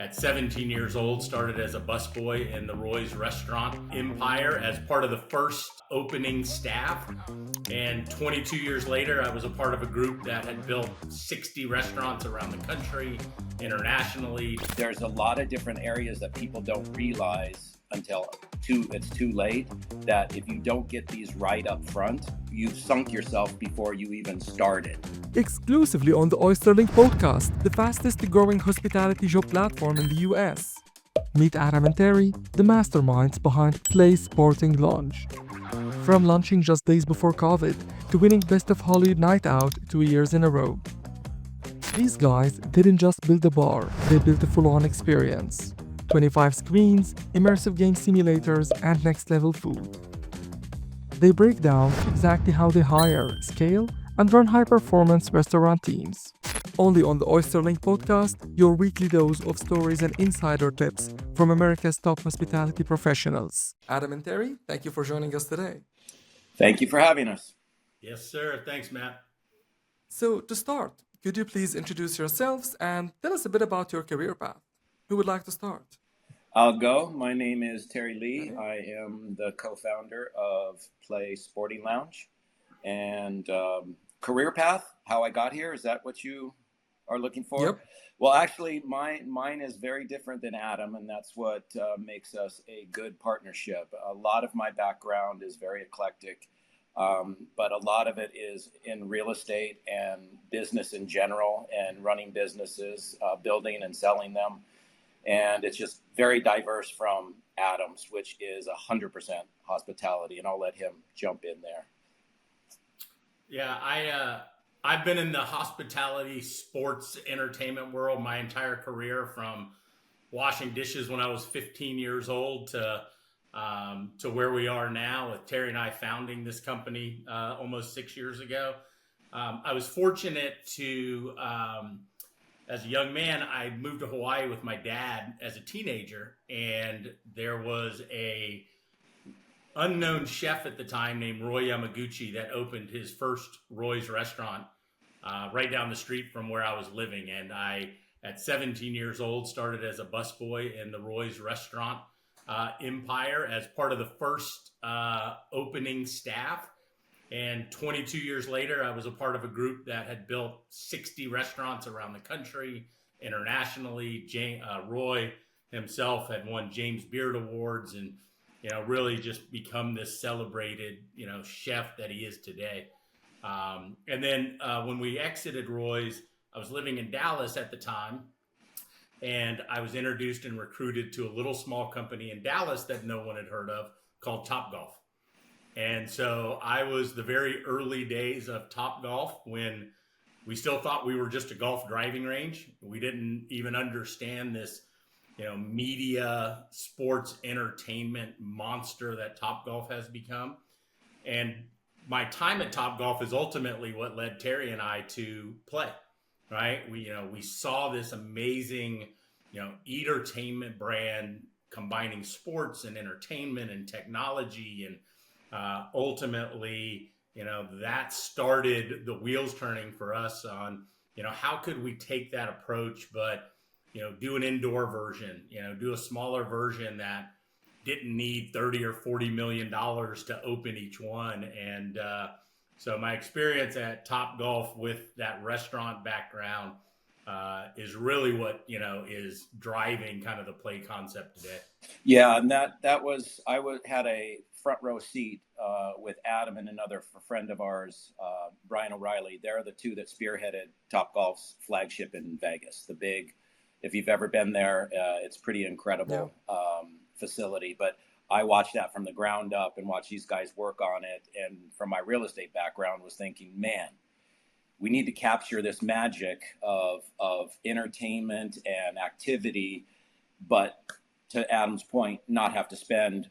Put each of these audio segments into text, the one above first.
at 17 years old, started as a busboy in the Roy's restaurant empire as part of the first opening staff. And 22 years later, I was a part of a group that had built 60 restaurants around the country, internationally. There's a lot of different areas that people don't realize until it's too late, that if you don't get these right up front, you've sunk yourself before you even started. Exclusively on the Oysterlink podcast, the fastest growing hospitality job platform in the US. Meet Adam and Terry, the masterminds behind PLA Sporting Lounge. From launching just days before COVID to winning Best of Hollywood Night Out 2 years in a row. These guys didn't just build a bar, they built a full-on experience. 25 screens, immersive game simulators, and next-level food. They break down exactly how they hire, scale, and run high-performance restaurant teams. Only on the Oysterlink podcast, your weekly dose of stories and insider tips from America's top hospitality professionals. Adam and Terry, thank you for joining us today. Thank you for having us. Yes, sir. Thanks, Matt. So to start, could you please introduce yourselves and tell us a bit about your career path? Who would like to start? I'll go. My name is Terry Lee. I am the co-founder of PLA Sporting Lounge. And career path, how I got here, is that what you are looking for? Yep. Well, actually, mine is very different than Adam, and that's what makes us a good partnership. A lot of my background is very eclectic, but a lot of it is in real estate and business in general, and running businesses, building and selling them. And it's just very diverse from Adam's, which is 100% hospitality, and I'll let him jump in there. Yeah, I've been in the hospitality, sports, entertainment world my entire career, from washing dishes when I was 15 years old to where we are now with Terry and I founding this company almost 6 years ago. I was fortunate to, as a young man, I moved to Hawaii with my dad as a teenager, and there was a unknown chef at the time named Roy Yamaguchi that opened his first Roy's restaurant right down the street from where I was living. And I, at 17 years old, started as a busboy in the Roy's restaurant empire as part of the first opening staff. And 22 years later, I was a part of a group that had built 60 restaurants around the country, internationally. Roy himself had won James Beard Awards and, really just become this celebrated, chef that he is today. And then when we exited Roy's, I was living in Dallas at the time, and I was introduced and recruited to a little small company in Dallas that no one had heard of called Topgolf. And so I was the very early days of Topgolf, when we still thought we were just a golf driving range. We didn't even understand this, media, sports, entertainment monster that Topgolf has become. And my time at Topgolf is ultimately what led Terry and I to PLA, right? We saw this amazing, entertainment brand combining sports and entertainment and technology, and ultimately, that started the wheels turning for us on, how could we take that approach, but, do an indoor version, do a smaller version that didn't need 30 or $40 million to open each one. And so my experience at Topgolf with that restaurant background is really what, is driving kind of the PLA concept today. Yeah, and that was, had a front row seat with Adam and another friend of ours, Brian O'Reilly. They're the two that spearheaded Topgolf's flagship in Vegas. The big, if you've ever been there, it's pretty incredible facility. But I watched that from the ground up and watched these guys work on it. And from my real estate background, was thinking, man, we need to capture this magic of entertainment and activity, but to Adam's point, not have to spend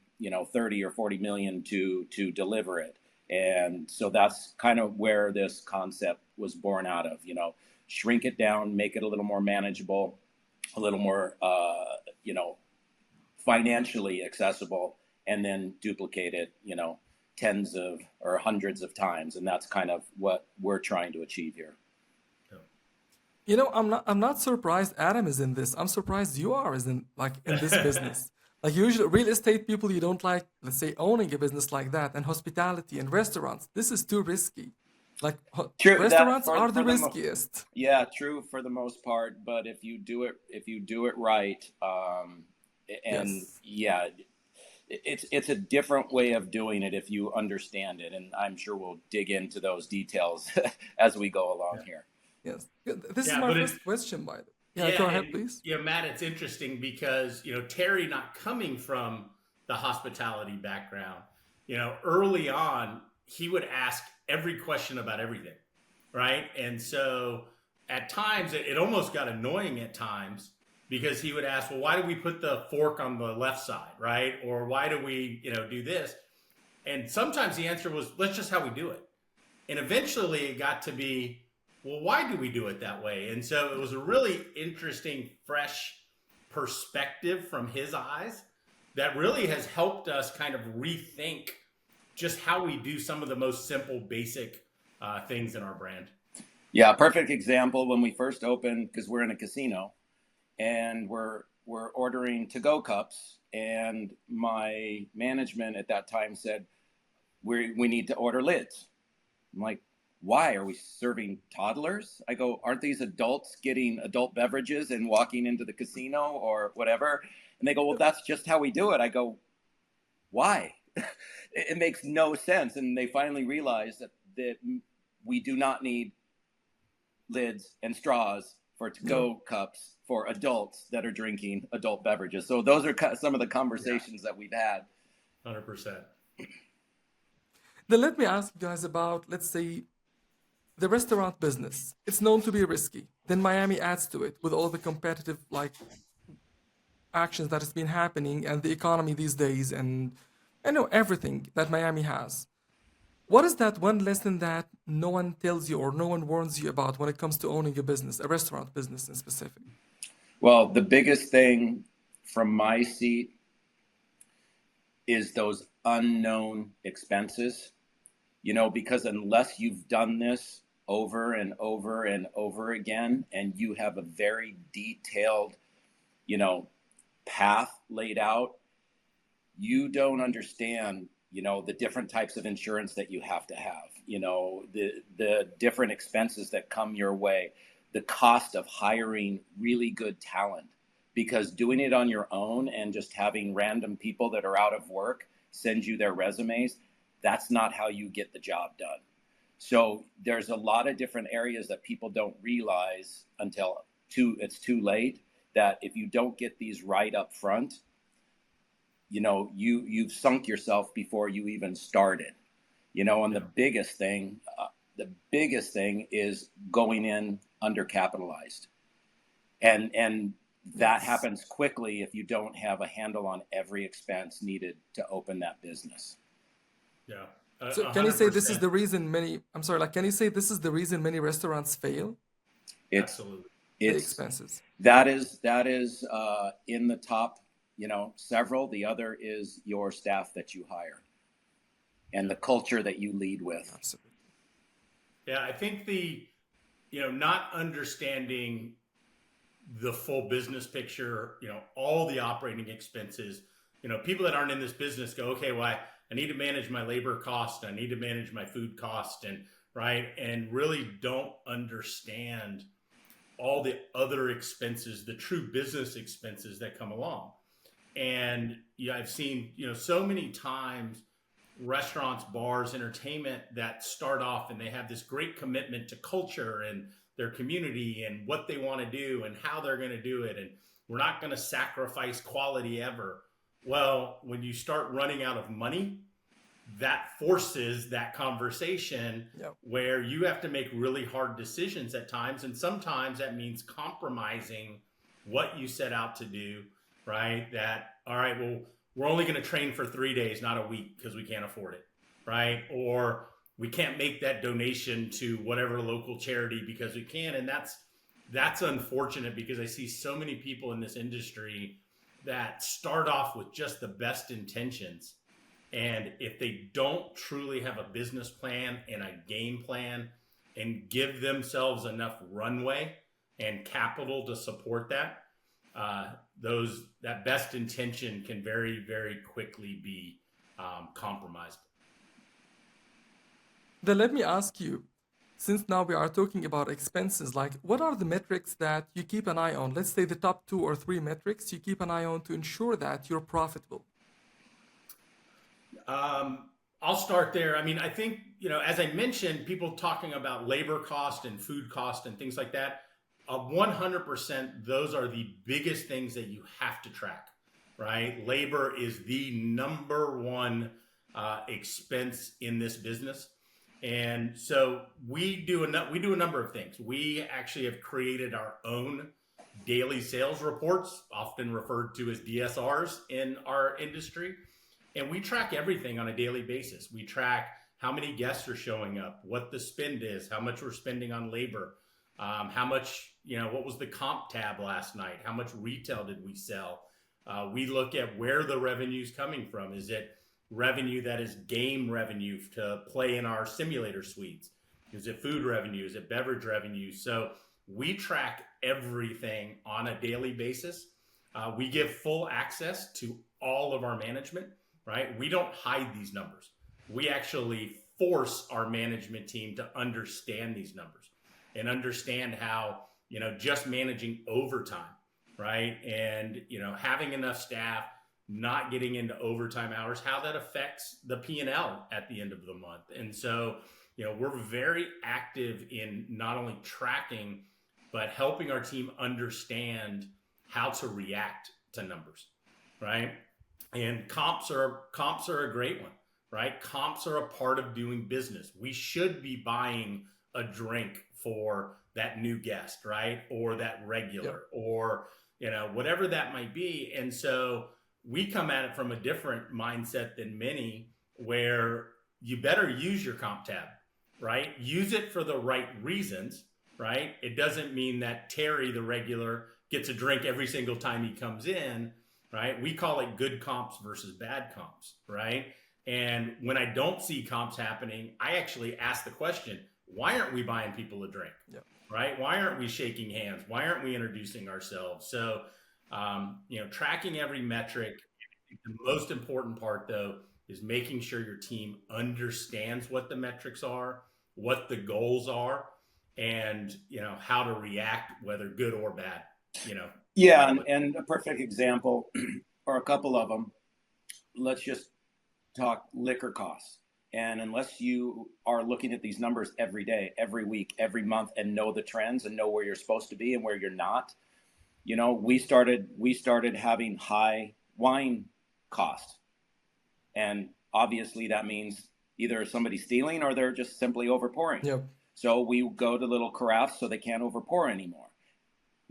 30 or 40 million to deliver it. And so that's kind of where this concept was born out of. Shrink it down, make it a little more manageable, a little more financially accessible, and then duplicate it tens of or hundreds of times. And that's kind of what we're trying to achieve here. I'm not surprised Adam is in this. I'm surprised you are is in this business. Like usually real estate people, you don't like, let's say, owning a business like that, and hospitality and restaurants. This is too risky. Like True that restaurants are the for riskiest. yeah, true for the most part. But if you do it right, and Yes. yeah, it's a different way of doing it if you understand it. And I'm sure we'll dig into those details as we go along here. Yes. This is Yeah, my but it's first question, by the way. Yeah, yeah, go ahead, and please. Matt, it's interesting because Terry not coming from the hospitality background, early on he would ask every question about everything, right? And so at times it almost got annoying at times because he would ask, well, why do we put the fork on the left side, right? Or why do we, do this? And sometimes the answer was, that's just how we do it. And eventually it got to be, well, why do we do it that way? And so it was a really interesting, fresh perspective from his eyes that really has helped us kind of rethink just how we do some of the most simple, basic things in our brand. Yeah, perfect example when we first opened, because we're in a casino and we're ordering to-go cups, and my management at that time said we need to order lids. I'm like, why are we serving toddlers? I go, aren't these adults getting adult beverages and walking into the casino or whatever? And they go, well, that's just how we do it. I go, why? It makes no sense. And they finally realized that we do not need lids and straws for to-go cups for adults that are drinking adult beverages. So those are some of the conversations that we've had. 100%. Then let me ask you guys about, let's say, the restaurant business. It's known to be risky. Then Miami adds to it with all the competitive actions that has been happening and the economy these days, and everything that Miami has. What is that one lesson that no one tells you or no one warns you about when it comes to owning a business, a restaurant business in specific? Well, the biggest thing from my seat is those unknown expenses, because unless you've done this over and over and over again, and you have a very detailed, path laid out, you don't understand, the different types of insurance that you have to have, the different expenses that come your way, the cost of hiring really good talent, because doing it on your own and just having random people that are out of work send you their resumes, that's not how you get the job done. So there's a lot of different areas that people don't realize until it's too late, that if you don't get these right up front, you've sunk yourself before you even started. And the biggest thing is going in undercapitalized. And that happens quickly if you don't have a handle on every expense needed to open that business. Yeah. So can you say this is the reason can you say this is the reason many restaurants fail? Absolutely. The expenses. That is in the top, several. The other is your staff that you hire and the culture that you lead with. Absolutely. Yeah, I think not understanding the full business picture, all the operating expenses, people that aren't in this business go, okay, well, I need to manage my labor cost. I need to manage my food cost, and really don't understand all the other expenses, the true business expenses that come along. And I've seen, so many times restaurants, bars, entertainment that start off and they have this great commitment to culture and their community and what they want to do and how they're going to do it. And we're not going to sacrifice quality ever. Well, when you start running out of money, that forces that conversation where you have to make really hard decisions at times. And sometimes that means compromising what you set out to do, right? That, all right, well, we're only going to train for 3 days, not a week, because we can't afford it, right? Or we can't make that donation to whatever local charity because we can. And that's unfortunate, because I see so many people in this industry that start off with just the best intentions. And if they don't truly have a business plan and a game plan and give themselves enough runway and capital to support that, that best intention can very, very quickly be compromised. Then let me ask you, since now we are talking about expenses, like what are the metrics that you keep an eye on? Let's say the top 2 or 3 metrics you keep an eye on to ensure that you're profitable. I'll start there. I mean, I think, as I mentioned, people talking about labor cost and food cost and things like that, 100%, those are the biggest things that you have to track, right? Labor is the number one expense in this business. And so we do a number of things. We actually have created our own daily sales reports, often referred to as DSRs in our industry. And we track everything on a daily basis. We track how many guests are showing up, what the spend is, how much we're spending on labor, how much, what was the comp tab last night? How much retail did we sell? We look at where the revenue is coming from. Is it revenue that is game revenue to play in our simulator suites? Is it food revenue? Is it beverage revenue? So we track everything on a daily basis. We give full access to all of our management, right? We don't hide these numbers. We actually force our management team to understand these numbers and understand how, just managing overtime, right? And, having enough staff, not getting into overtime hours, how that affects the P&L at the end of the month. And so, we're very active in not only tracking, but helping our team understand how to react to numbers, right? And comps are a great one, right? Comps are a part of doing business. We should be buying a drink for that new guest, right? Or that regular, or, whatever that might be. And so we come at it from a different mindset than many, where you better use your comp tab, right? Use it for the right reasons, right? It doesn't mean that Terry, the regular, gets a drink every single time he comes in, right? We call it good comps versus bad comps, right? And when I don't see comps happening, I actually ask the question, why aren't we buying people a drink, right? Why aren't we shaking hands? Why aren't we introducing ourselves? So, tracking every metric. The most important part, though, is making sure your team understands what the metrics are, what the goals are, and, how to react, whether good or bad, Yeah, and a perfect example, or a couple of them, let's just talk liquor costs. And unless you are looking at these numbers every day, every week, every month, and know the trends and know where you're supposed to be and where you're not, we started having high wine cost. And obviously that means either somebody's stealing or they're just simply overpouring. Yep. So we go to little carafes so they can't overpour anymore.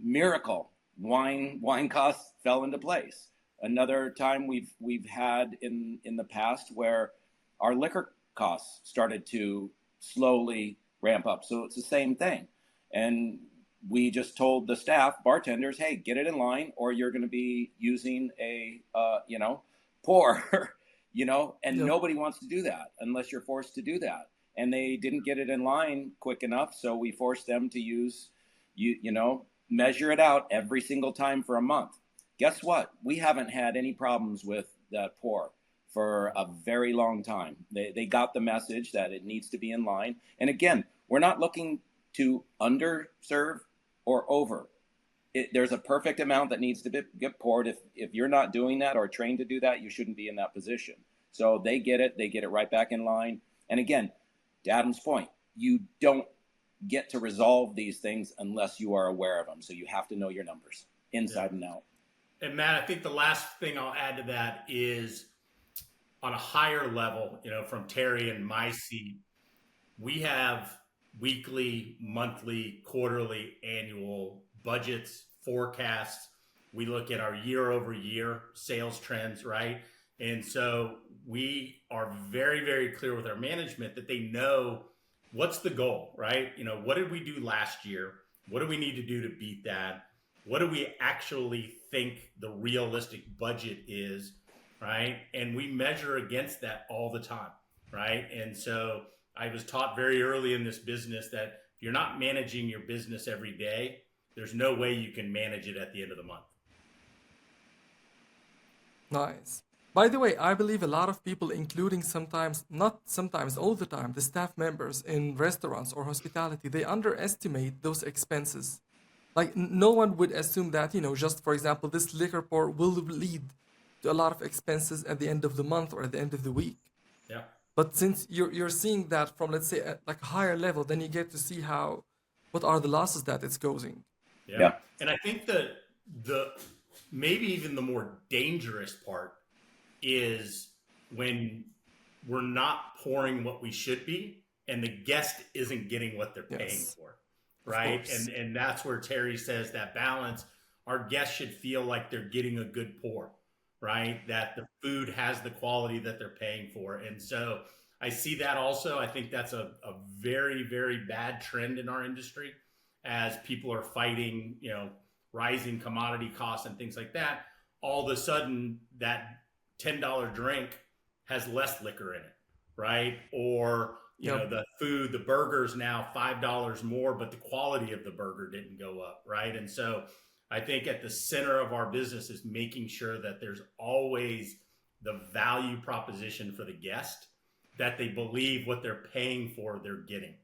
Miracle, wine costs fell into place. Another time we've had in the past where our liquor costs started to slowly ramp up. So it's the same thing. And we just told the staff, bartenders, hey, get it in line or you're going to be using a, pour, and nobody wants to do that unless you're forced to do that. And they didn't get it in line quick enough. So we forced them to use, measure it out every single time for a month. Guess what? We haven't had any problems with that pour for a very long time. They got the message that it needs to be in line. And again, we're not looking to underserve or over. There's a perfect amount that needs to get poured. If you're not doing that or trained to do that, you shouldn't be in that position. So they get it right back in line. And again, to Adam's point, you don't get to resolve these things unless you are aware of them. So you have to know your numbers inside and out. And Matt, I think the last thing I'll add to that is on a higher level, from Terry and my seat, we have weekly, monthly, quarterly, annual budgets, forecasts. We look at our year over year sales trends, right? And so we are very, very clear with our management that they know what's the goal, right? What did we do last year? What do we need to do to beat that? What do we actually think the realistic budget is, right? And we measure against that all the time, right? And so I was taught very early in this business that if you're not managing your business every day, there's no way you can manage it at the end of the month. Nice. By the way, I believe a lot of people, including sometimes, not sometimes, all the time, the staff members in restaurants or hospitality, they underestimate those expenses. Like no one would assume that, just for example, this liquor pour will lead to a lot of expenses at the end of the month or at the end of the week. Yeah. But since you're seeing that from, let's say, like a higher level, then you get to see what are the losses that it's causing. Yeah. And I think the maybe even the more dangerous part is when we're not pouring what we should be and the guest isn't getting what they're paying for, right? And that's where Terry says that balance, our guests should feel like they're getting a good pour, right? That the food has the quality that they're paying for. And so I see that also. I think that's a very, very bad trend in our industry as people are fighting, rising commodity costs and things like that. All of a sudden that $10 drink has less liquor in it, right? Or, the food, the burger's now $5 more, but the quality of the burger didn't go up, right? And so I think at the center of our business is making sure that there's always the value proposition for the guest, that they believe what they're paying for, they're getting,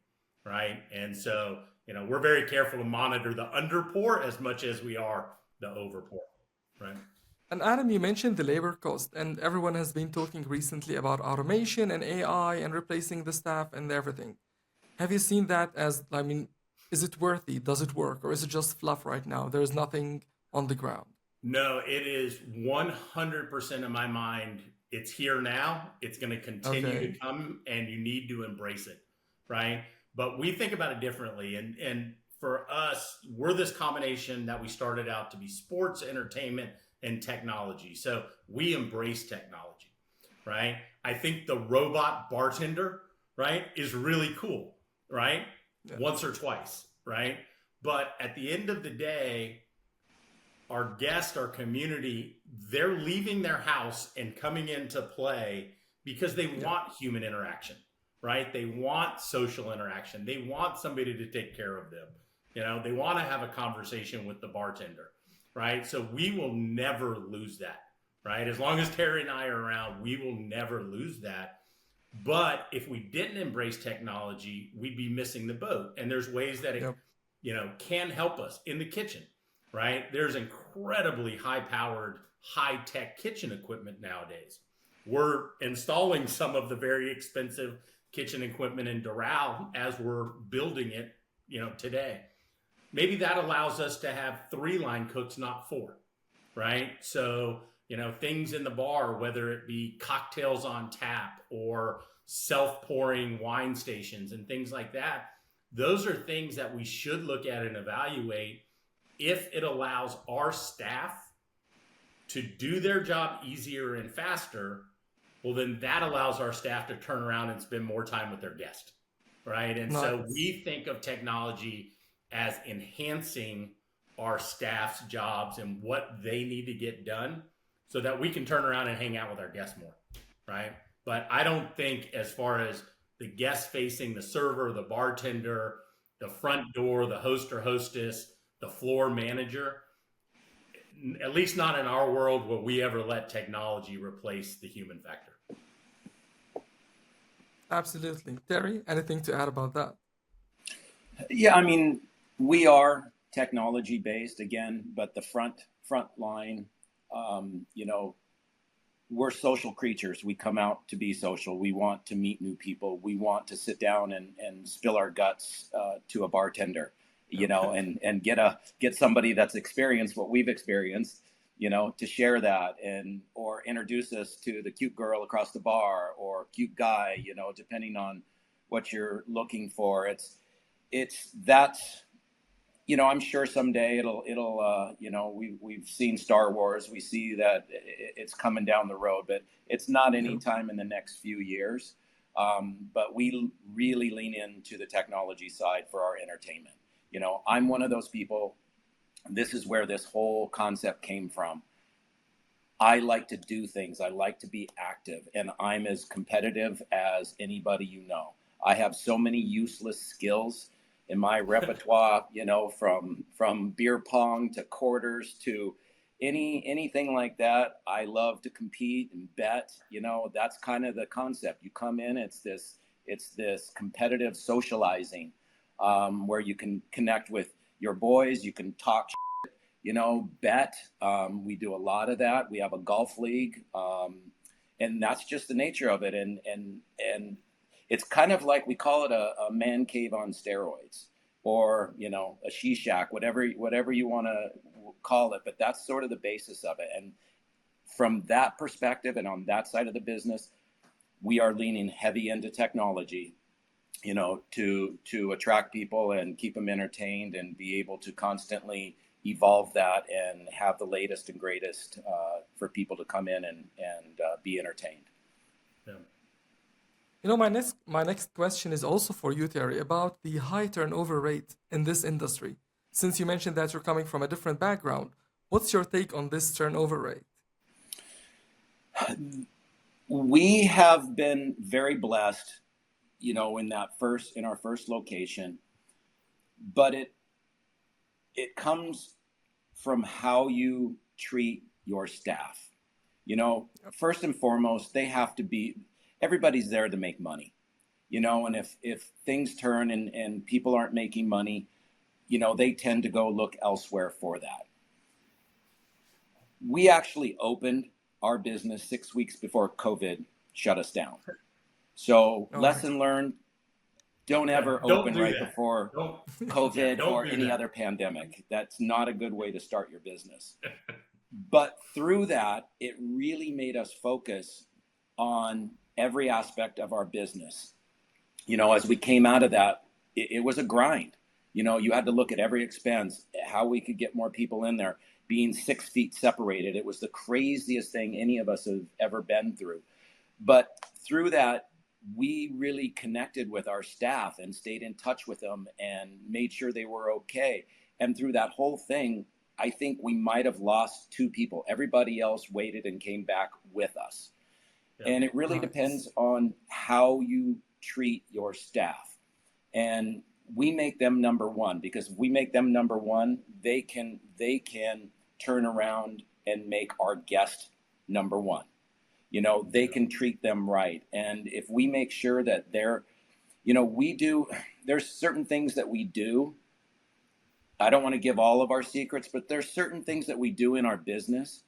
right? And so, we're very careful to monitor the underpour as much as we are the overpour, right? And Adam, you mentioned the labor cost, and everyone has been talking recently about automation and AI and replacing the staff and everything. Have you seen that is it worthy? Does it work? Or is it just fluff right now? There's nothing on the ground. No, it is 100% in my mind. It's here now. It's going to continue to come, and you need to embrace it, right? But we think about it differently. And for us, we're this combination that we started out to be sports, entertainment, and technology. So we embrace technology, right? I think the robot bartender, right, is really cool, right? Yeah. Once or twice, right? But at the end of the day, our guests, our community, they're leaving their house and coming into play because they want human interaction, right? They want social interaction. They want somebody to take care of them. They want to have a conversation with the bartender, right? So we will never lose that, right? As long as Terry and I are around, we will never lose that. But if we didn't embrace technology, we'd be missing the boat. And there's ways that it, can help us in the kitchen, right? There's incredibly high-powered, high-tech kitchen equipment nowadays. We're installing some of the very expensive kitchen equipment in Doral as we're building it, today. Maybe that allows us to have 3-line cooks, not 4, right? So, things in the bar, whether it be cocktails on tap or self-pouring wine stations and things like that, those are things that we should look at and evaluate if it allows our staff to do their job easier and faster. Well, then that allows our staff to turn around and spend more time with their guest, right? And so we think of technology as enhancing our staff's jobs and what they need to get done so that we can turn around and hang out with our guests more, right? But I don't think as far as the guest facing, the server, the bartender, the front door, the host or hostess, the floor manager, at least not in our world will we ever let technology replace the human factor. Absolutely. Terry, anything to add about that? Yeah, we are technology based again, but the front line, we're social creatures. We come out to be social. We want to meet new people. We want to sit down and spill our guts to a bartender, and get somebody that's experienced what we've experienced, to share that or introduce us to the cute girl across the bar or cute guy, depending on what you're looking for. I'm sure someday it'll we've seen Star Wars. We see that it's coming down the road, but it's not any time in the next few years. But we really lean into the technology side for our entertainment. I'm one of those people. This is where this whole concept came from. I like to do things. I like to be active, and I'm as competitive as anybody I have so many useless skills in my repertoire, from beer pong to quarters to anything like that. I love to compete and bet. That's kind of the concept. You come in, it's this competitive socializing, where you can connect with your boys, you can talk, bet. We do a lot of that. We have a golf league, and that's just the nature of it. And it's kind of like, we call it a man cave on steroids, or a she shack, whatever you want to call it. But that's sort of the basis of it. And from that perspective, and on that side of the business, we are leaning heavy into technology, to attract people and keep them entertained, and be able to constantly evolve that and have the latest and greatest for people to come in and be entertained. Yeah. My next question is also for you, Terry, about the high turnover rate in this industry. Since you mentioned that you're coming from a different background, what's your take on this turnover rate? We have been very blessed, in our first location, but it comes from how you treat your staff. First and foremost, everybody's there to make money, and if things turn and people aren't making money, they tend to go look elsewhere for that. We actually opened our business 6 weeks before COVID shut us down. So lesson learned, don't ever open right before COVID or any other pandemic. That's not a good way to start your business. But through that, it really made us focus on every aspect of our business. As we came out of that, it was a grind. You had to look at every expense, how we could get more people in there, being 6 feet separated. It was the craziest thing any of us have ever been through. But through that, we really connected with our staff and stayed in touch with them and made sure they were okay. And through that whole thing, I think we might have lost 2 people. Everybody else waited and came back with us. Yeah. And it really depends on how you treat your staff. And we make them number one, because if we make them number one, they can turn around and make our guest number one. They can treat them right. And if we make sure that there's certain things that we do. I don't want to give all of our secrets, but there's certain things that we do in our business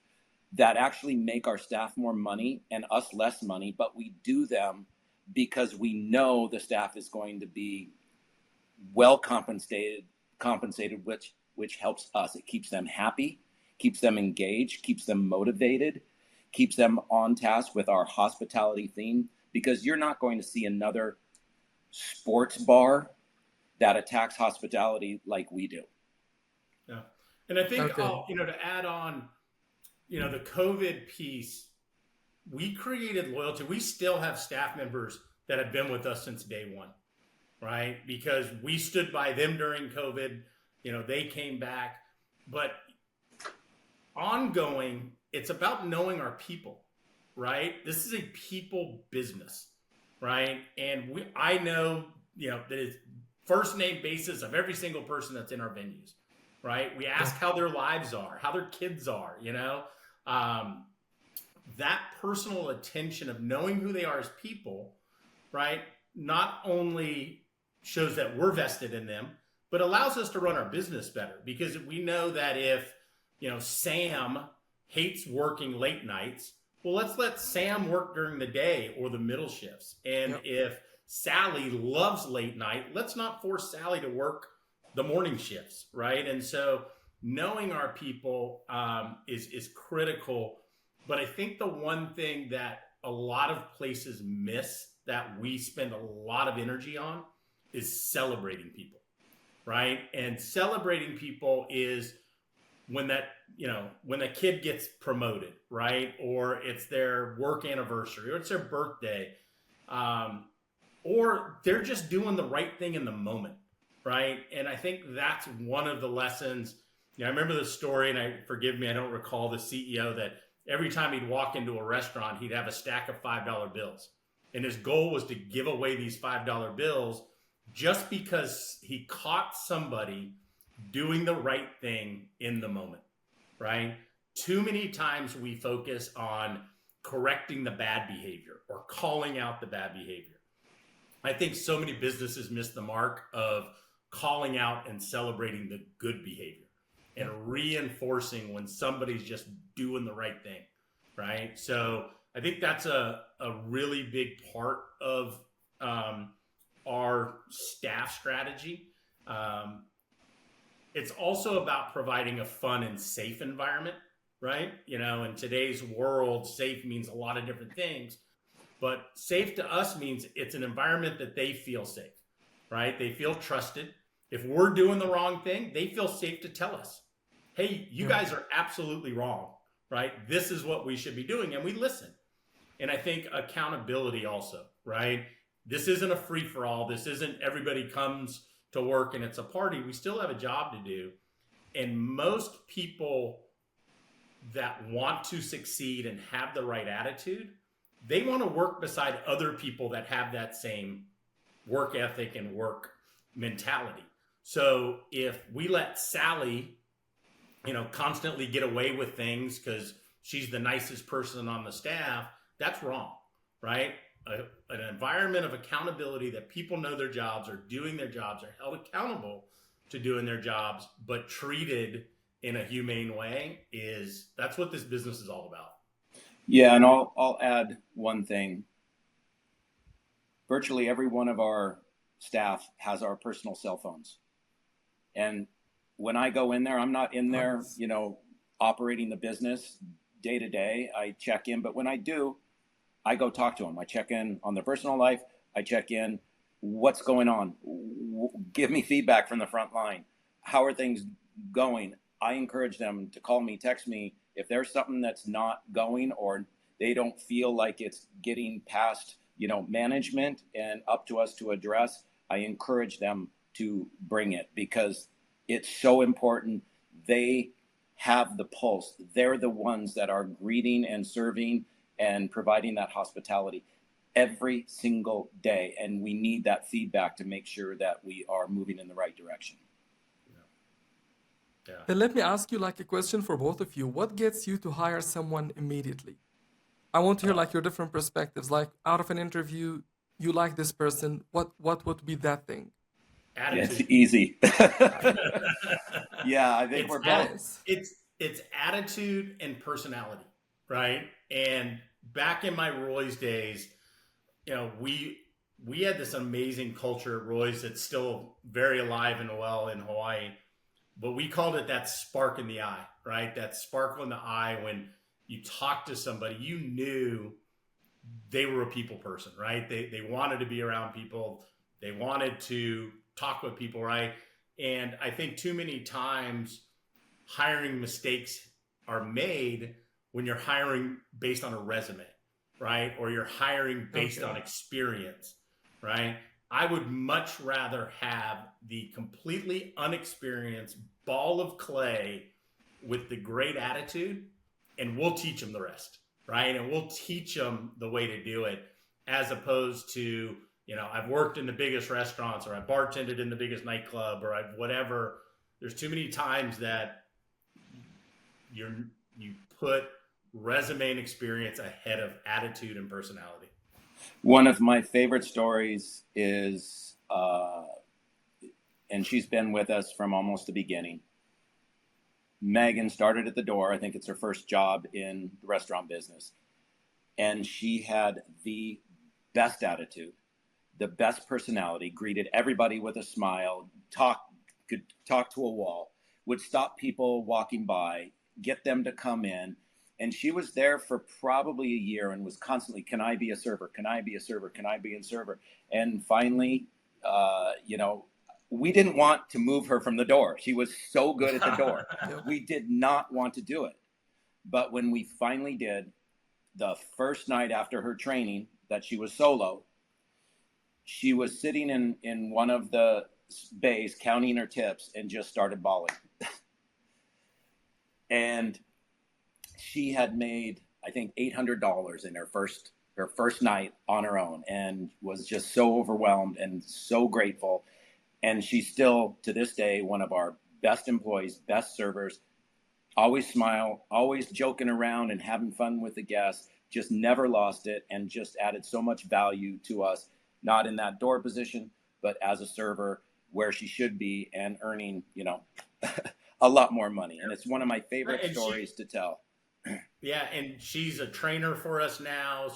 that actually make our staff more money and us less money, but we do them because we know the staff is going to be well compensated, which helps us. It keeps them happy, keeps them engaged, keeps them motivated, keeps them on task with our hospitality theme, because you're not going to see another sports bar that attacks hospitality like we do. Yeah. And I think, to add on, the COVID piece, we created loyalty. We still have staff members that have been with us since day one, right? Because we stood by them during COVID, they came back, but ongoing, it's about knowing our people, right? This is a people business, right? And I know, that it's first name basis of every single person that's in our venues, right? We ask how their lives are, how their kids are, that personal attention of knowing who they are as people, right? Not only shows that we're vested in them, but allows us to run our business better, because we know that if, Sam hates working late nights, well, let's let Sam work during the day or the middle shifts. And if Sally loves late night, let's not force Sally to work the morning shifts, right? And so knowing our people is critical. But I think the one thing that a lot of places miss, that we spend a lot of energy on, is celebrating people, right? And celebrating people is when the kid gets promoted, right? Or it's their work anniversary, or it's their birthday, or they're just doing the right thing in the moment, right? And I think that's one of the lessons. I remember the story, and forgive me, I don't recall the CEO, that every time he'd walk into a restaurant, he'd have a stack of $5 bills. And his goal was to give away these $5 bills just because he caught somebody doing the right thing in the moment, right? Too many times we focus on correcting the bad behavior or calling out the bad behavior. I think so many businesses miss the mark of calling out and celebrating the good behavior and reinforcing when somebody's just doing the right thing, right? So I think that's a really big part of our staff strategy. It's also about providing a fun and safe environment, right? You know, in today's world, safe means a lot of different things, but safe to us means it's an environment that they feel safe, right? They feel trusted. If we're doing the wrong thing, they feel safe to tell us, hey, you guys are absolutely wrong, right? This is what we should be doing. And we listen. And I think accountability also, right? This isn't a free for all. This isn't everybody comes to work and it's a party. We still have a job to do. And most people that want to succeed and have the right attitude, they want to work beside other people that have that same work ethic and work mentality. So if we let Sally, constantly get away with things because she's the nicest person on the staff, that's wrong, right? An environment of accountability that people know their jobs, are doing their jobs, are held accountable to doing their jobs, but treated in a humane way, that's what this business is all about. Yeah, and I'll add one thing. Virtually every one of our staff has our personal cell phones. And when I go in there, I'm not in there, operating the business day to day. I check in, but when I do, I go talk to them. I check in on their personal life. I check in, what's going on? Give me feedback from the front line. How are things going? I encourage them to call me, text me. If there's something that's not going or they don't feel like it's getting past, management and up to us to address, I encourage them to bring it because it's so important. They have the pulse. They're the ones that are greeting and serving and providing that hospitality every single day. And we need that feedback to make sure that we are moving in the right direction. Yeah. Then let me ask you a question for both of you. What gets you to hire someone immediately? I want to hear your different perspectives. Out of an interview, you like this person. What would be that thing? Attitude. It's easy. Yeah, I think we're both. It's attitude and personality, right? And back in my Roy's days, we had this amazing culture at Roy's that's still very alive and well in Hawaii. But we called it that spark in the eye, right? That sparkle in the eye when you talk to somebody, you knew they were a people person, right? They wanted to be around people. They wanted to talk with people, right? And I think too many times hiring mistakes are made when you're hiring based on a resume, right? Or you're hiring based on experience, right? I would much rather have the completely unexperienced ball of clay with the great attitude, and we'll teach them the rest, right? And we'll teach them the way to do it, as opposed to, I've worked in the biggest restaurants, or I bartended in the biggest nightclub, or I've whatever. There's too many times that you put resume and experience ahead of attitude and personality. One of my favorite stories is, and she's been with us from almost the beginning. Megan started at the door. I think it's her first job in the restaurant business. And she had the best attitude, the best personality, greeted everybody with a smile, could talk to a wall, would stop people walking by, get them to come in. And she was there for probably a year and was constantly, can I be a server? Can I be a server? Can I be a server? And finally, we didn't want to move her from the door. She was so good at the door. We did not want to do it. But when we finally did, the first night after her training that she was solo, she was sitting in one of the bays counting her tips and just started bawling. And she had made, I think, $800 in her first her first night on her own and was just so overwhelmed and so grateful. And she's still, to this day, one of our best employees, best servers, always smile, always joking around and having fun with the guests, just never lost it, and just added so much value to us, not in that door position, but as a server where she should be and earning, a lot more money. And it's one of my favorite stories to tell. Yeah, and she's a trainer for us now.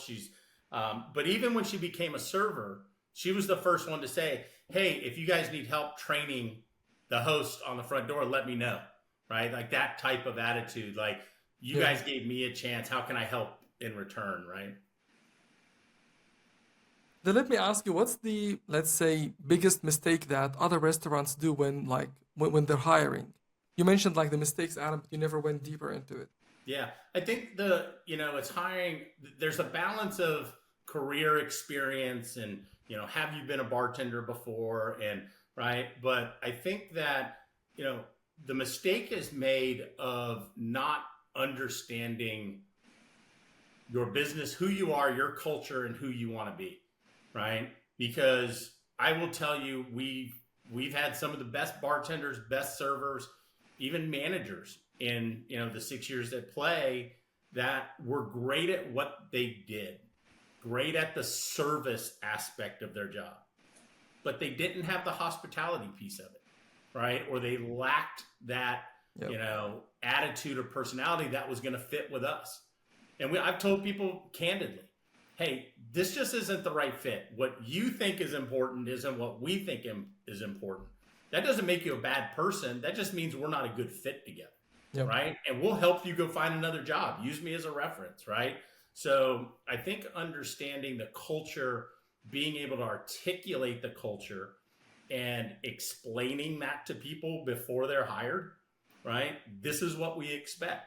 But even when she became a server, she was the first one to say, "Hey, if you guys need help training the host on the front door, let me know." Right? Like that type of attitude. Like, you guys gave me a chance. How can I help in return? Right? Then let me ask you, what's the, let's say, biggest mistake that other restaurants do when they're hiring? You mentioned like the mistakes, Adam, but you never went deeper into it. Yeah, I think it's hiring. There's a balance of career experience and, have you been a bartender before? And right. But I think that, the mistake is made of not understanding your business, who you are, your culture, and who you want to be. Right. Because I will tell you, we've had some of the best bartenders, best servers, even managers in the 6 years at PLA that were great at what they did, great at the service aspect of their job, but they didn't have the hospitality piece of it, right? Or they lacked that attitude or personality that was going to fit with us. And I've told people candidly, hey, this just isn't the right fit. What you think is important isn't what we think is important. That doesn't make you a bad person. That just means we're not a good fit together. Yep. Right. And we'll help you go find another job. Use me as a reference. Right. So I think understanding the culture, being able to articulate the culture and explaining that to people before they're hired. Right. This is what we expect.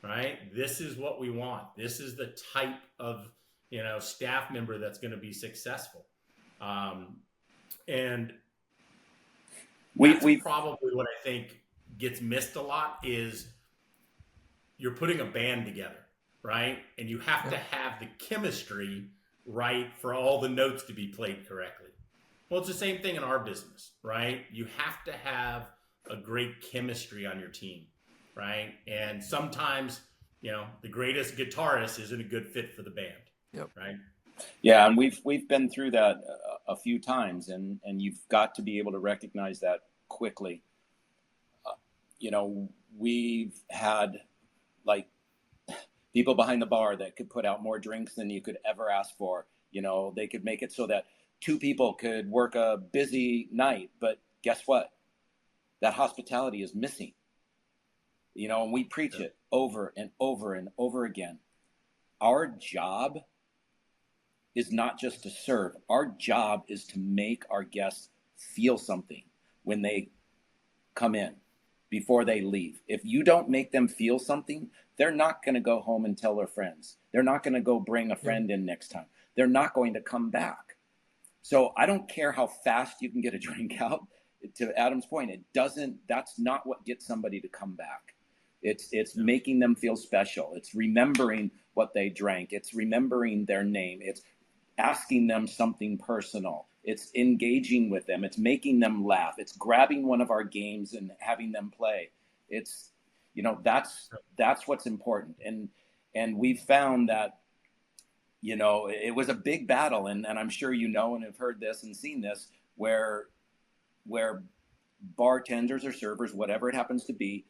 Right. This is what we want. This is the type of, staff member that's going to be successful. And that's probably what I think gets missed a lot is you're putting a band together, right? And you have to have the chemistry right for all the notes to be played correctly. Well, it's the same thing in our business, right? You have to have a great chemistry on your team, right? And sometimes, the greatest guitarist isn't a good fit for the band, right? Yeah, and we've been through that a few times, and you've got to be able to recognize that quickly. We've had like people behind the bar that could put out more drinks than you could ever ask for. They could make it so that two people could work a busy night, but guess what? That hospitality is missing. And we preach it over and over and over again. Our job is not just to serve. Our job is to make our guests feel something when they come in, before they leave. If you don't make them feel something, they're not going to go home and tell their friends. They're not going to go bring a friend in next time. They're not going to come back. So I don't care how fast you can get a drink out. To Adam's point, that's not what gets somebody to come back. It's making them feel special. It's remembering what they drank. It's remembering their name. It's asking them something personal. It's engaging with them. It's making them laugh. It's grabbing one of our games and having them play. It's, that's what's important. And we've found that, it was a big battle. And I'm sure and have heard this and seen this, where bartenders or servers, whatever it happens to be,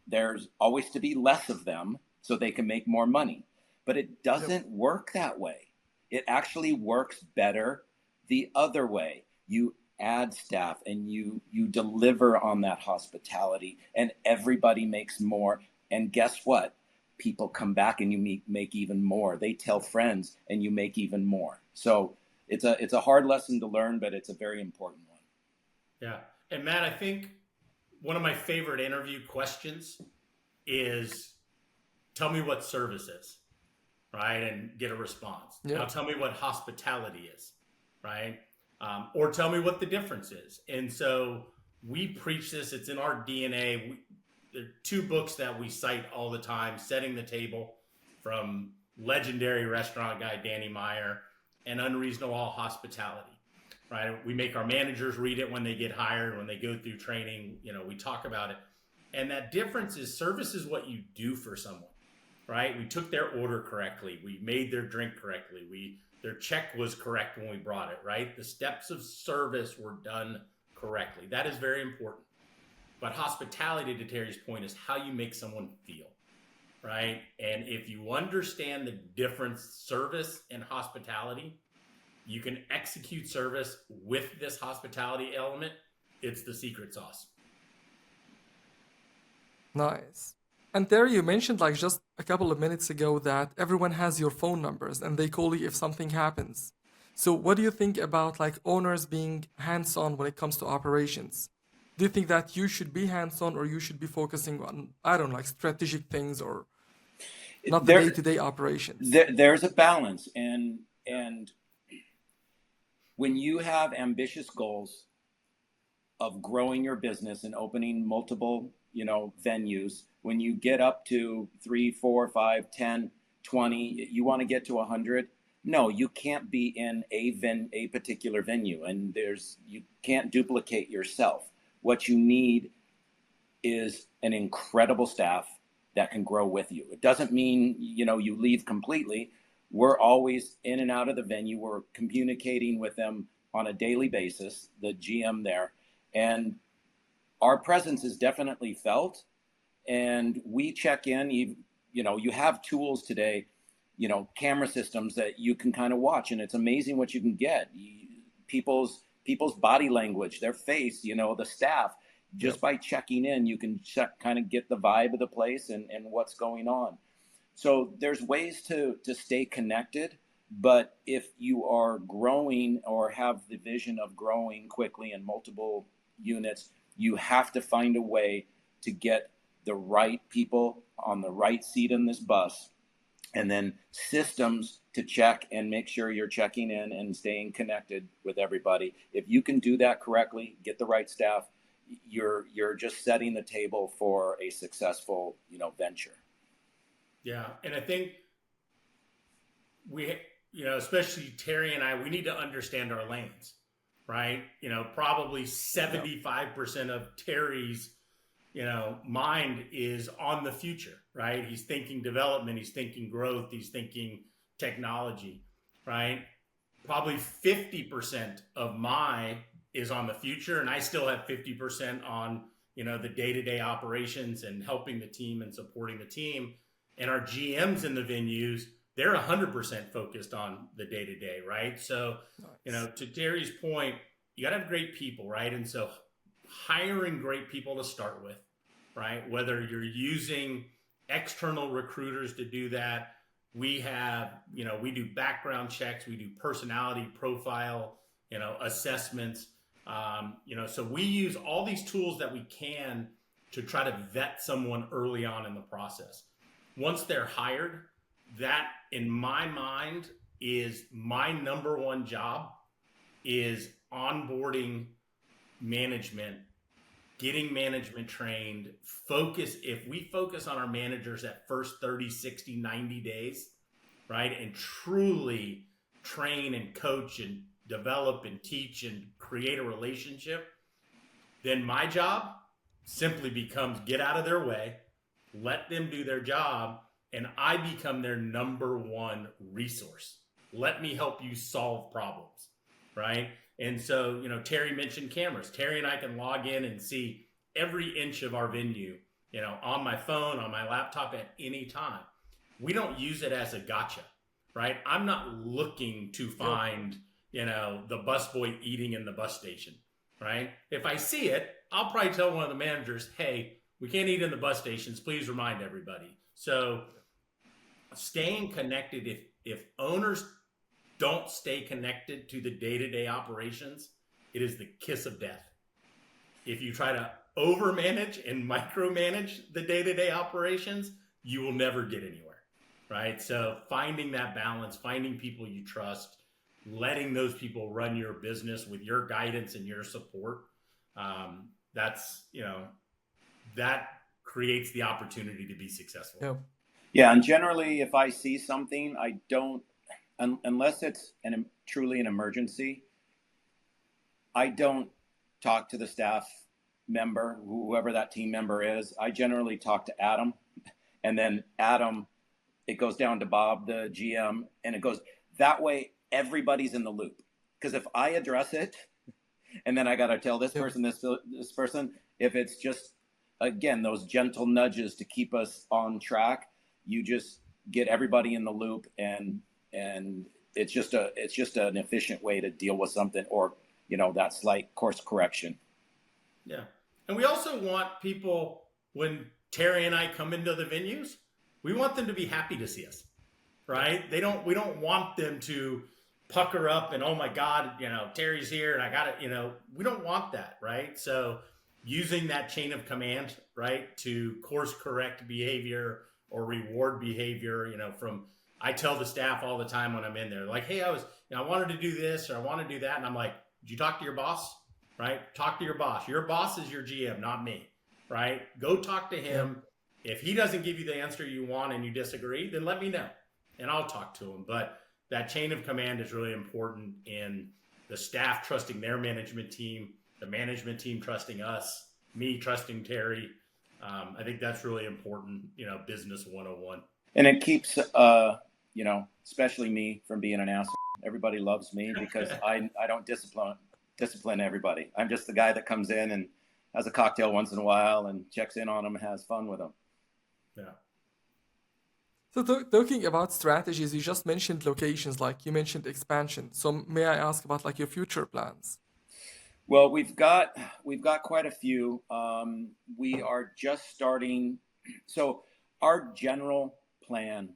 there's always to be less of them so they can make more money. But it doesn't work that way. It actually works better the other way. You add staff and you deliver on that hospitality, and everybody makes more. And guess what? People come back and you make even more. They tell friends and you make even more. So it's a hard lesson to learn, but it's a very important one. Yeah. And Matt, I think one of my favorite interview questions is, tell me what service is, right? And get a response. Yeah. Now tell me what hospitality is, right? Or tell me what the difference is. And so we preach this. It's in our DNA. There are two books that we cite all the time: Setting the Table from legendary restaurant guy, Danny Meyer, and Unreasonable Hospitality, right? We make our managers read it when they get hired, when they go through training, we talk about it. And that difference is service is what you do for someone, right? We took their order correctly. We made their drink correctly. Their check was correct when we brought it, right? The steps of service were done correctly. That is very important. But hospitality, to Terry's point, is how you make someone feel, right? And if you understand the difference, service and hospitality, you can execute service with this hospitality element. It's the secret sauce. Nice. And Terry, you mentioned like just a couple of minutes ago that everyone has your phone numbers and they call you if something happens. So what do you think about like owners being hands-on when it comes to operations? Do you think that you should be hands-on or you should be focusing on, I don't know, like strategic things or not the day-to-day operations? There's a balance. And when you have ambitious goals of growing your business and opening multiple, venues, when you get up to 3, 4, 5, 10, 20, you want to get to 100. No, you can't be in a particular venue, and you can't duplicate yourself. What you need is an incredible staff that can grow with you. It doesn't mean, you leave completely. We're always in and out of the venue. We're communicating with them on a daily basis, the GM there. And our presence is definitely felt. And we check in, you have tools today, camera systems that you can kind of watch, and it's amazing what you can get. People's body language, their face, the staff, just by checking in, you can kind of get the vibe of the place and what's going on. So there's ways to stay connected, but if you are growing or have the vision of growing quickly in multiple units, you have to find a way to get the right people on the right seat in this bus, and then systems to check and make sure you're checking in and staying connected with everybody. If you can do that correctly, get the right staff, you're just setting the table for a successful, venture. Yeah. And I think we, especially Terry and I, we need to understand our lanes, right? Probably 75% of Terry's, mind is on the future, right? He's thinking development, he's thinking growth, he's thinking technology, right? Probably 50% of my is on the future, and I still have 50% on, the day-to-day operations and helping the team and supporting the team. And our GMs in the venues, they're 100% focused on the day-to-day, right? So, Nice. To Terry's point, you got to have great people, right? And so hiring great people to start with, right? Whether you're using external recruiters to do that, we have, we do background checks, we do personality profile, assessments. So we use all these tools that we can to try to vet someone early on in the process. Once they're hired, that in my mind is my number one job is onboarding management, getting management trained, if we focus on our managers that first 30, 60, 90 days, right? And truly train and coach and develop and teach and create a relationship, then my job simply becomes get out of their way, let them do their job, and I become their number one resource. Let me help you solve problems, right? And so, Terry mentioned cameras. Terry and I can log in and see every inch of our venue, on my phone, on my laptop at any time. We don't use it as a gotcha, right? I'm not looking to find, the busboy eating in the bus station, right? If I see it, I'll probably tell one of the managers, hey, we can't eat in the bus stations. Please remind everybody. So staying connected, if owners don't stay connected to the day-to-day operations, it is the kiss of death. If you try to overmanage and micromanage the day-to-day operations, you will never get anywhere, right? So finding that balance, finding people you trust, letting those people run your business with your guidance and your support, that creates the opportunity to be successful. Yeah. Yeah, and generally, if I see something, I don't, unless it's truly an emergency, I don't talk to the staff member, whoever that team member is. I generally talk to Adam, and then Adam, it goes down to Bob, the GM, and it goes that way. Everybody's in the loop. Because if I address it, and then I got to tell this person, this person, if it's just, again, those gentle nudges to keep us on track, you just get everybody in the loop, and it's just an efficient way to deal with something, or that slight course correction. Yeah, and we also want people, when Terry and I come into the venues, we want them to be happy to see us, right? We don't want them to pucker up and, oh my God, Terry's here and I got it. We don't want that, right? So using that chain of command, right, to course correct behavior or reward behavior, I tell the staff all the time when I'm in there, like, hey, I wanted to do this or I want to do that. And I'm like, did you talk to your boss? Right? Talk to your boss. Your boss is your GM, not me, right? Go talk to him. If he doesn't give you the answer you want and you disagree, then let me know and I'll talk to him. But that chain of command is really important in the staff trusting their management team, the management team trusting us, me trusting Terry. I think that's really important, business 101. And it keeps, especially me from being an asshole. Everybody loves me because I don't discipline everybody. I'm just the guy that comes in and has a cocktail once in a while and checks in on them and has fun with them. Yeah. So talking about strategies, you just mentioned locations, like you mentioned expansion. So may I ask about like your future plans? Well, we've got quite a few. We are just starting. So our general plan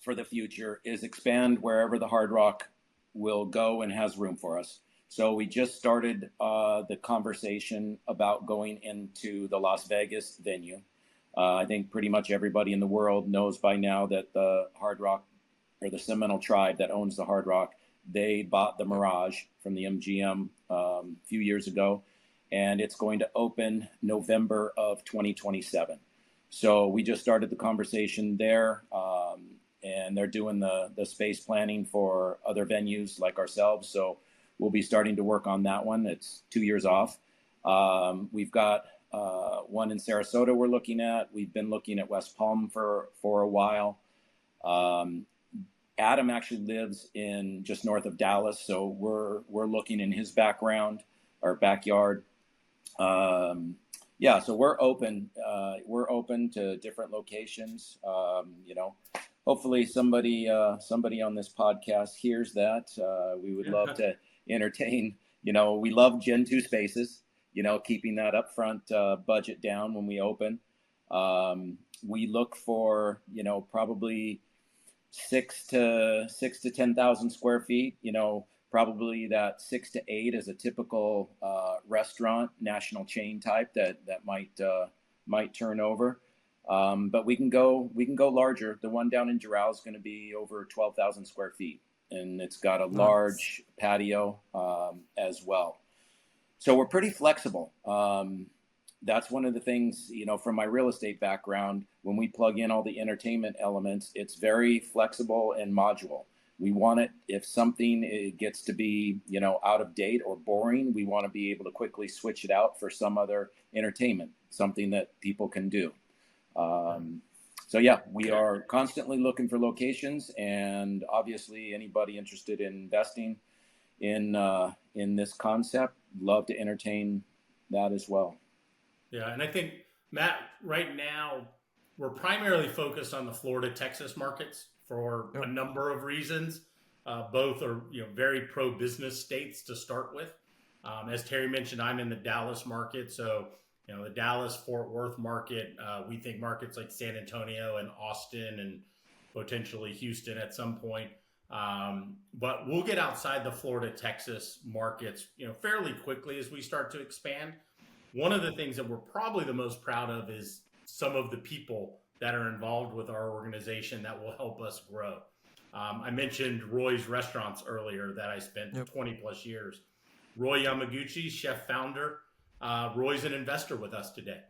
for the future is expand wherever the Hard Rock will go and has room for us. So we just started the conversation about going into the Las Vegas venue. I think pretty much everybody in the world knows by now that the Hard Rock, or the Seminole tribe that owns the Hard Rock, they bought the Mirage from the MGM a few years ago, and it's going to open November of 2027. So we just started the conversation there, and they're doing the space planning for other venues like ourselves. So we'll be starting to work on that one. It's 2 years off. We've got one in Sarasota we're looking at. We've been looking at West Palm for a while. Adam actually lives in just north of Dallas, so we're looking in his backyard. So we're open to different locations. Hopefully somebody on this podcast hears that. We would love to entertain. We love Gen 2 spaces. Keeping that upfront budget down when we open. We look for, probably 6,000 to 10,000 square feet. Probably that 6 to 8 is a typical restaurant, national chain type that might turn over. But we can go larger. The one down in Doral is going to be over 12,000 square feet, and it's got a large patio as well. So we're pretty flexible. That's one of the things, from my real estate background, when we plug in all the entertainment elements, it's very flexible and modular. We want it, if something gets to be, out of date or boring, we want to be able to quickly switch it out for some other entertainment, something that people can do. We are constantly looking for locations, and obviously anybody interested in investing in this concept, love to entertain that as well. Yeah, and I think, Matt, right now we're primarily focused on the Florida, Texas markets for a number of reasons. Both are very pro-business states to start with. As Terry mentioned, I'm in the Dallas market, so the Dallas-Fort Worth market. We think markets like San Antonio and Austin and potentially Houston at some point. But we'll get outside the Florida, Texas markets, fairly quickly as we start to expand. One of the things that we're probably the most proud of is some of the people that are involved with our organization that will help us grow. I mentioned Roy's Restaurants earlier that I spent 20 plus years. Roy Yamaguchi, chef founder. Roy's an investor with us today.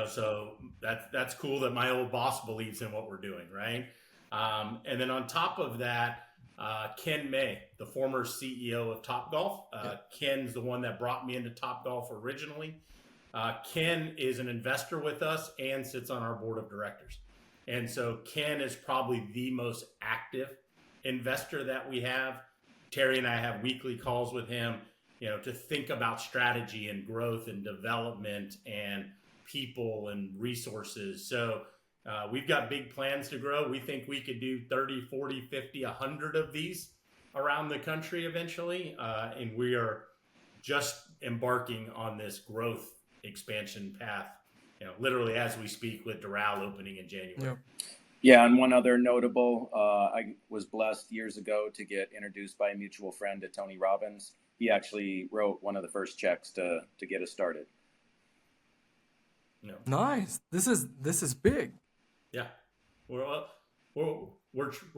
So that's cool that my old boss believes in what we're doing, right? And then on top of that, Ken May, the former CEO of Topgolf. Ken's the one that brought me into Topgolf originally. Ken is an investor with us and sits on our board of directors. And so Ken is probably the most active investor that we have. Terry and I have weekly calls with him, to think about strategy and growth and development and people and resources. So we've got big plans to grow. We think we could do 30, 40, 50, 100 of these around the country eventually. And we are just embarking on this growth expansion path, literally as we speak, with Doral opening in January. Yeah. Yeah, and one other notable, I was blessed years ago to get introduced by a mutual friend to Tony Robbins. He actually wrote one of the first checks to get us started. Nice. This is big. Yeah, we're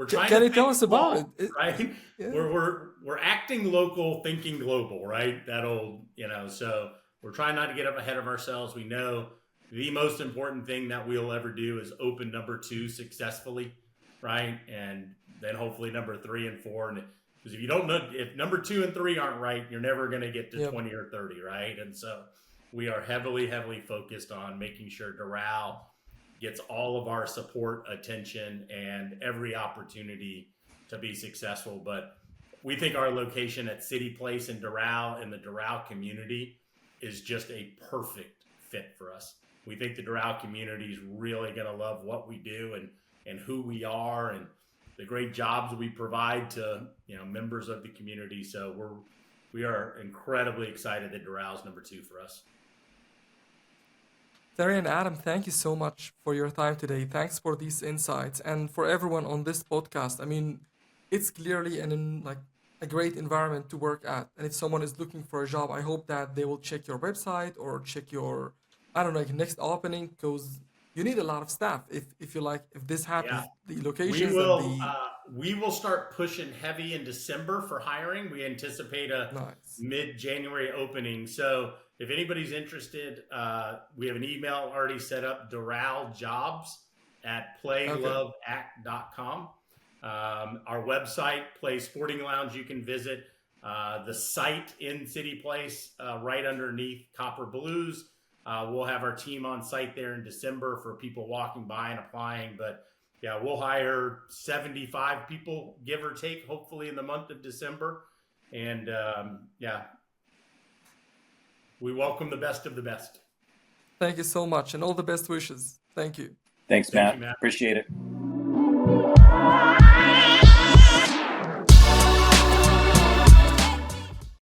trying. Can to you tell us about it? Right? Yeah. We're acting local, thinking global, right? That old, So we're trying not to get up ahead of ourselves. We know the most important thing that we'll ever do is open number 2 successfully, right? And then hopefully number 3 and 4. And because if you don't know, if number 2 and 3 aren't right, you're never going to get to 20 or 30, right? And so we are heavily focused on making sure Doral gets all of our support, attention, and every opportunity to be successful. But we think our location at City Place in Doral and the Doral community is just a perfect fit for us. We think the Doral community is really going to love what we do and who we are and the great jobs we provide to members of the community. So we are incredibly excited that Doral is number 2 for us. Terry and Adam, thank you so much for your time today. Thanks for these insights. And for everyone on this podcast, I mean, it's clearly a great environment to work at. And if someone is looking for a job, I hope that they will check your website or check your, next opening, because you need a lot of staff. If this happens, the locations we will start pushing heavy in December for hiring. We anticipate a mid-January opening. So if anybody's interested, we have an email already set up, doraljobs@playloveact.com. Our website, Play Sporting Lounge, you can visit. The site in City Place, right underneath Copper Blues. We'll have our team on site there in December for people walking by and applying. But yeah, we'll hire 75 people, give or take, hopefully in the month of December. And we welcome the best of the best. Thank you so much, and all the best wishes. Thank you. Thanks, Matt. Appreciate it.